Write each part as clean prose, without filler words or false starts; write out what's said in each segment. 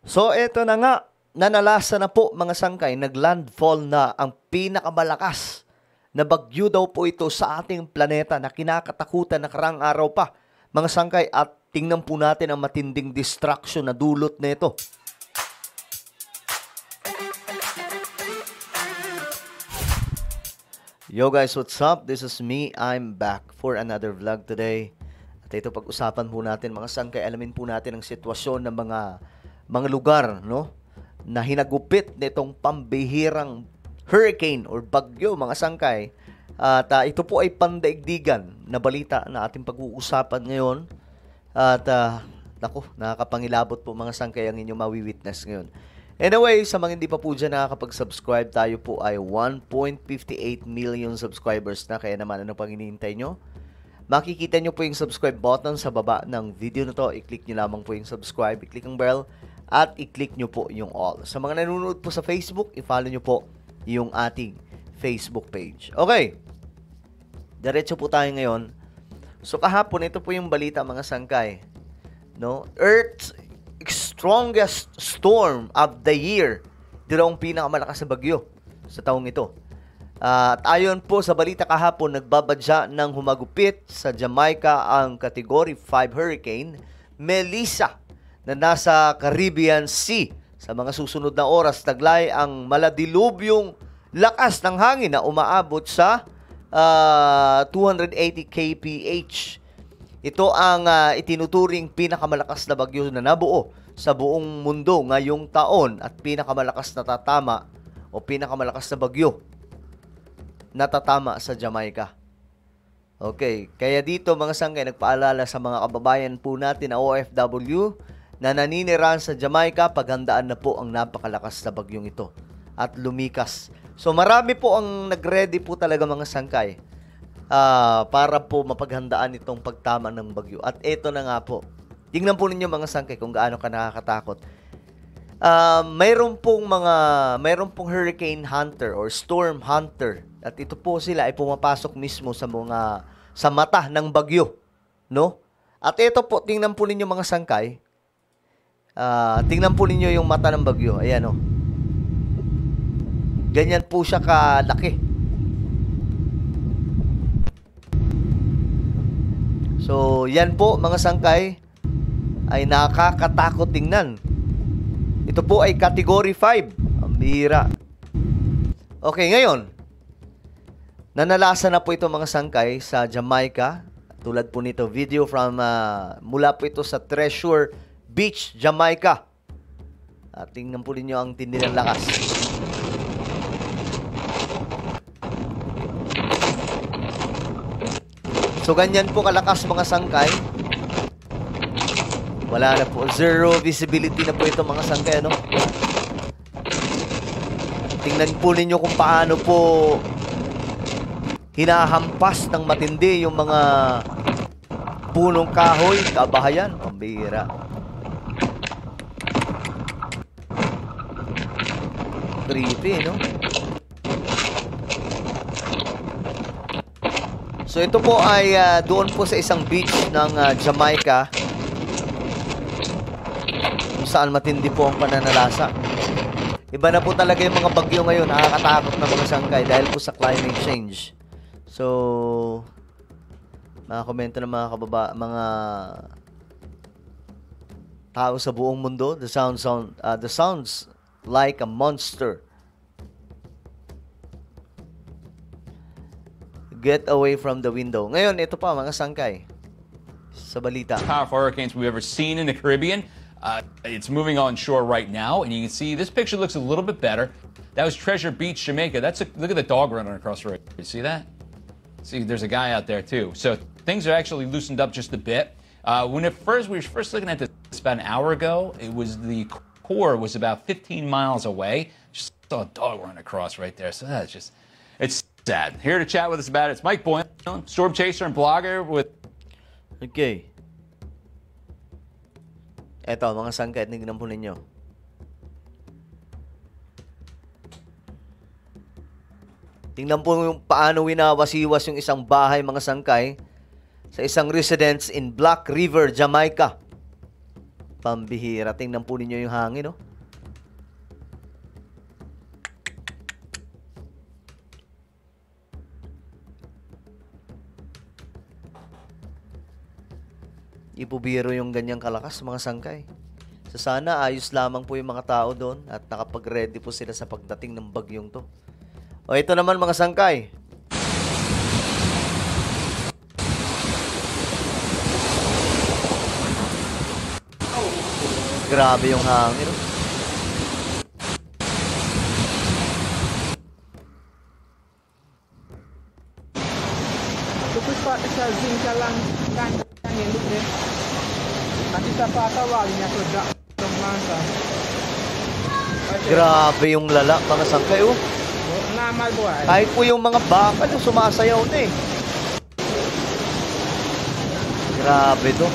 So eto na nga, nanalasa na po mga sangkay, naglandfall na ang pinakamalakas na bagyo daw po ito sa ating planeta na kinakatakutan na karang araw pa mga sangkay, at tingnan po natin ang matinding destruction na dulot nito. Yo guys, what's up? This is me. I'm back for another vlog today. At ito pag-usapan po natin mga sangkay, alamin po natin ang sitwasyon ng mga lugar, no, na hinagupit nitong pambihirang hurricane or bagyo mga sangkay. At ito po ay pandaigdigan na balita na ating pag-uusapan ngayon. At naku, nakakapangilabot po mga sangkay ang inyong mawi-witness ngayon. Anyway, sa mga hindi pa po dyan nakakapag-subscribe, tayo po ay 1.58 million subscribers na. Kaya naman, ano pang hinihintay nyo? Makikita nyo po yung subscribe button sa baba ng video na to. I-click nyo lamang po yung subscribe, i-click ang bell, at i-click nyo po yung all. Sa mga nanonood po sa Facebook, i-follow nyo po yung ating Facebook page. Okay, diretso po tayo ngayon. So kahapon, ito po yung balita mga sangkay, no? Earth's strongest storm of the year. Ito raw ang pinakamalakas na bagyo sa taong ito. At ayon po sa balita kahapon, nagbabadya ng humagupit sa Jamaica ang Category 5 Hurricane Melissa na nasa Caribbean Sea. Sa mga susunod na oras, taglay ang maladilubyong lakas ng hangin na umaabot sa 280 kph. Ito ang itinuturing pinakamalakas na bagyo na nabuo sa buong mundo ngayong taon at pinakamalakas na tatama o pinakamalakas na bagyo na tatama sa Jamaica. Okay, kaya dito mga sangkay, nagpaalala sa mga kababayan po natin na OFW na naninirahan sa Jamaica, paghandaan na po ang napakalakas na bagyong ito at lumikas. So marami po ang nagready po talaga mga sangkay para po mapaghandaan itong pagtama ng bagyo. At eto na nga po, tingnan po ninyo mga sangkay kung gaano ka nakakatakot. Mayroon pong hurricane hunter or storm hunter, at ito po sila ay pumapasok mismo sa mata ng bagyo, no? At ito po, tingnan po ninyo mga sangkay. Tingnan po ninyo yung mata ng bagyo. Ayan, oh. Ganyan po siya kalaki. So, yan po mga sangkay ay nakakatakot tingnan. Ito po ay Category 5. Ang bihira. Okay, ngayon, nanalasa na po ito mga sangkay sa Jamaica. Tulad po nito, video from mula po ito sa Treasure Beach, Jamaica. At tingnan po ninyo ang tindi ng lakas. So, ganyan po kalakas mga sangkay. Wala na po. Zero visibility na po ito mga sangkay, ano? Tingnan po ninyo kung paano po hinahampas ng matindi yung mga punong kahoy. Kabahayan. Pambihira. Creepy, no? So ito po ay doon po sa isang beach ng Jamaica kung saan matindi po ang pananalasa. Iba na po talaga yung mga bagyo ngayon, nakakatakot na mga sangkay dahil po sa climate change. So mga komento ng mga tao sa buong mundo, the sounds like a monster. Get away from the window. Ngayon, ito pa mga sangkay sa balita. Powerful hurricanes we've ever seen in the Caribbean. It's moving on shore right now, and you can see this picture looks a little bit better. That was Treasure Beach, Jamaica. Look at the dog running across the road. You see that? See, there's a guy out there too. So things are actually loosened up just a bit. When we were first looking at this about an hour ago, the core was about 15 miles away. Just saw a dog run across right there. So it's sad. Here to chat with us about it, it's Mike Boyle, storm chaser and blogger with... Okay. Eto, mga sangkay, tingnan po ninyo. Tingnan po yung paano winawasiwas yung isang bahay, mga sangkay, sa isang residence in Black River, Jamaica. Pambihira. Tingnan po ninyo yung hangin, no? Ibubiro yung ganyang kalakas, mga sangkay. So sana ayos lamang po yung mga tao doon at nakapag-ready po sila sa pagdating ng bagyong to. O ito naman mga sangkay. Grabe yung hangin. Tapos pa charging ka lang yang deh. Nanti sa patawag niya to da masa. Grabe yung lala mga sangkay. Oh. Namal buhay. Kahit po yung mga bakal yung sumasayaw na eh. Grabe to.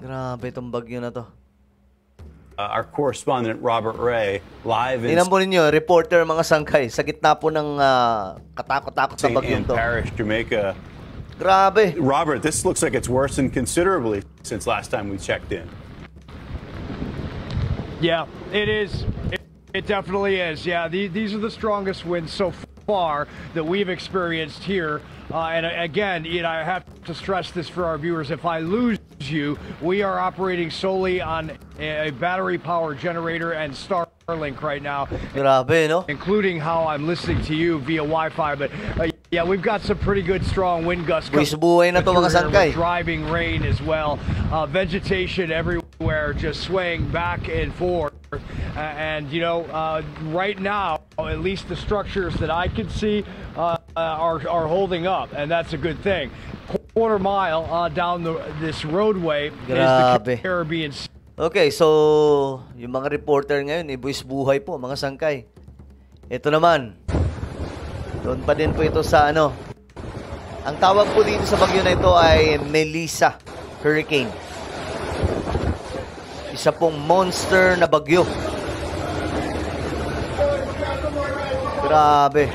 Grabe itong bagyo na to. Our correspondent Robert Ray live in Tingnan po ninyo, reporter mga sangkay, sa gitna po ng katakot-takot sa St. bagyong Anne to. Parish, Jamaica. Grabe. Robert, this looks like it's worsened considerably since last time we checked in. Yeah, it is. It definitely is. Yeah, these are the strongest winds so far that we've experienced here. And again, I have to stress this for our viewers. If I lose you, we are operating solely on a battery power generator and Starlink right now. Grabe, no? Including how I'm listening to you via Wi-Fi. But yeah, we've got some pretty good strong wind gusts Buwis buhay na to mga sangkay. with driving rain as well. Vegetation everywhere just swaying back and forth. And right now, at least the structures that I can see are holding up, and that's a good thing. Quarter mile down this roadway is Grabe. the Caribbean Sea. Okay, so yung mga reporter ngayon, ibuwis buhay po mga sangkay. Ito naman. Doon pa din po ito sa ano. Ang tawag po dito sa bagyo na ito ay Melissa Hurricane. Isa pong monster na bagyo. Grabe.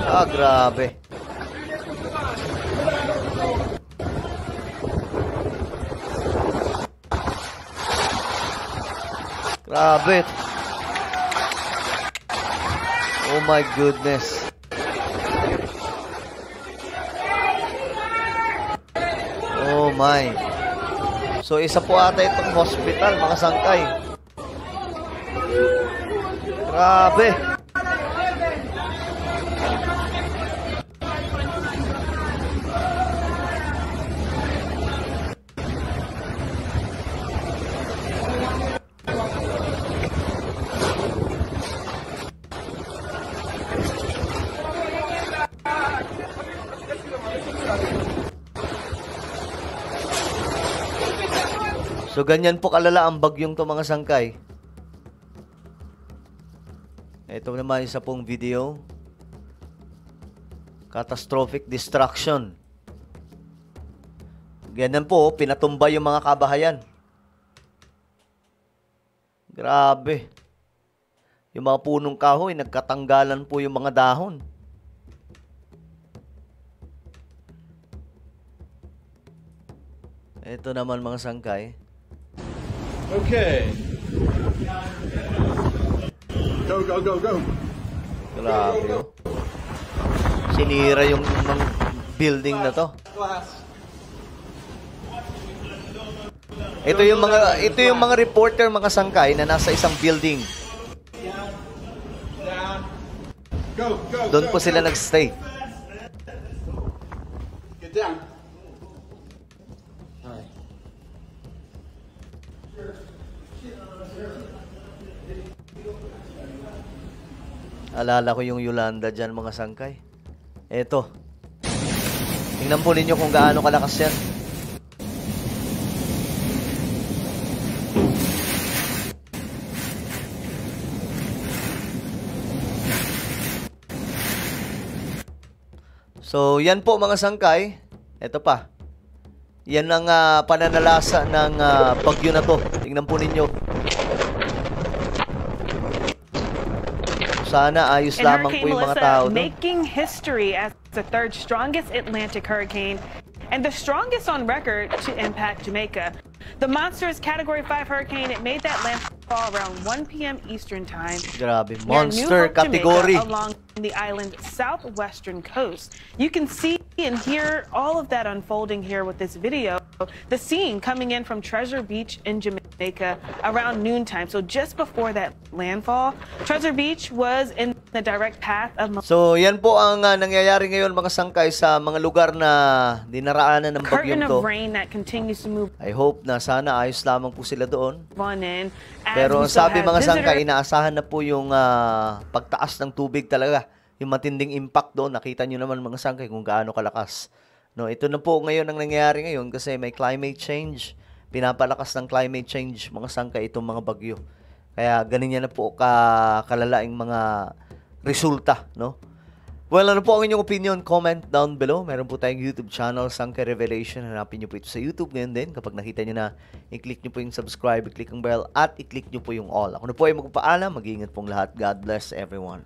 Grabe. Grabe. Oh my goodness. Oh my. So isa po ata itong hospital, mga sangkay. Grabe. So ganyan po kalala ang bagyong to mga sangkay. Ito naman isa pong video. Catastrophic destruction. Ganyan po, pinatumba yung mga kabahayan. Grabe. Yung mga punong kahoy, nagkatanggalan po yung mga dahon. Ito naman mga sangkay. Okay. Go, go, go, go. Grabe. Oh. Sinira yung mga building na to. Ito yung mga reporter, mga sangkay na nasa isang building. Doon po sila nagstay. Get down. Alala ko yung Yolanda dyan mga sangkay. Eto. Tingnan po ninyo kung gaano kalakas yan. So, yan po mga sangkay. Eto pa. Yan ang pananalasa ng bagyo na to. Tingnan po ninyo. Sana ayos And lamang Hurricane po yung mga Melissa tao doon. making history as the third strongest Atlantic hurricane and the strongest on record to impact Jamaica. The monster is Category 5 hurricane. It made that landfall around 1 p.m. Eastern Time. Grabe, near New monster Hope, Jamaica, category. along the island's southwestern coast. You can see and hear all of that unfolding here with this video. The scene coming in from Treasure Beach in Jamaica around noontime. So just before that landfall, Treasure Beach was in the direct path of So, yan po ang nangyayari ngayon mga sangkay sa mga lugar na dinaraanan ng curtain bagyong to. of rain that continues to move I hope na sana ayos lamang po sila doon. on in. As Pero we still sabi have mga sangkay, visitors inaasahan na po yung pagtaas ng tubig talaga. Yung matinding impact doon. Nakita nyo naman mga sangkay kung gaano kalakas. No, ito na po ngayon ang nangyayari ngayon kasi may climate change. Pinapalakas ng climate change mga sangkay itong mga bagyo. Kaya ganyan na po kalalaing mga resulta, no? Well, ano po ang inyong opinion? Comment down below. Meron po tayong YouTube channel, Sangkay Revelation. Hanapin nyo po ito sa YouTube ngayon din. Kapag nakita nyo na, i-click nyo po yung subscribe, i-click ang bell, at i-click nyo po yung all. Ako na po ay magpapaalam. Mag-iingat pong lahat. God bless everyone.